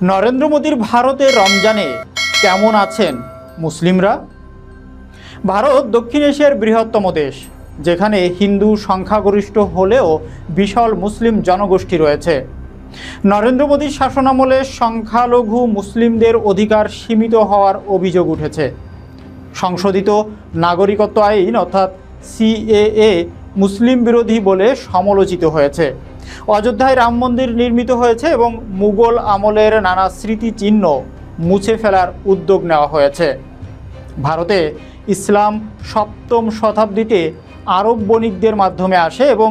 নরেন্দ্র মোদীর ভারতে রমজানে কেমন আছেন মুসলিমরা? ভারত দক্ষিণ এশিয়ার বৃহত্তম দেশ, যেখানে হিন্দু সংখ্যাগরিষ্ঠ হলেও বিশাল মুসলিম জনগোষ্ঠী রয়েছে। নরেন্দ্র মোদীর শাসনামলে সংখ্যালঘু মুসলিমদের অধিকার সীমিত হওয়ার অভিযোগ উঠেছে। সংশোধিত নাগরিকত্ব আইন অর্থাৎ সিএএ মুসলিম বিরোধী বলে সমালোচিত হয়েছে। অযোধ্যায় রাম মন্দির নির্মিত হয়েছে এবং মুঘল আমলের নানা স্মৃতিচিহ্ন মুছে ফেলার উদ্যোগ নেওয়া হয়েছে। ভারতে ইসলাম সপ্তম শতাব্দীতে আরব বণিকদের মাধ্যমে আসে এবং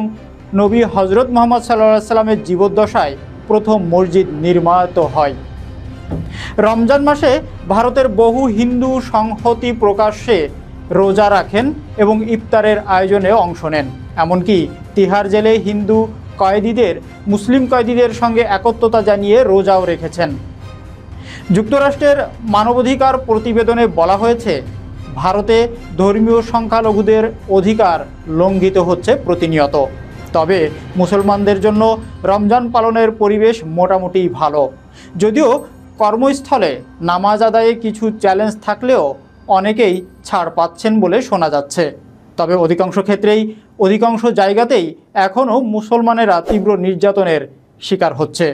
নবী হজরত মুহাম্মদ সাল্লাল্লাহু আলাইহি সাল্লামের জীবদ্দশায় প্রথম মসজিদ নির্মিত হয়। রমজান মাসে ভারতের বহু হিন্দু সংহতি প্রকাশ্যে রোজা রাখেন এবং ইফতারের আয়োজনে অংশ নেন। এমনকি তিহার জেলে হিন্দু কয়েদিদের মুসলিম কয়েদিদের সঙ্গে একত্রতা জানিয়ে রোজাও রেখেছেন। যুক্তরাষ্ট্রের মানবাধিকার প্রতিবেদনে বলা হয়েছে, ভারতে ধর্মীয় সংখ্যালঘুদের অধিকার লঙ্ঘিত হচ্ছে প্রতিনিয়ত। তবে মুসলমানদের জন্য রমজান পালনের পরিবেশ মোটামুটি ভালো। যদিও কর্মস্থলে নামাজ আদায়ে কিছু চ্যালেঞ্জ থাকলেও অনেকেই ছাড় পাচ্ছেন বলে শোনা যাচ্ছে। তবে অধিকাংশ জায়গাতেই এখনও মুসলমানেরা তীব্র নির্যাতনের শিকার হচ্ছে।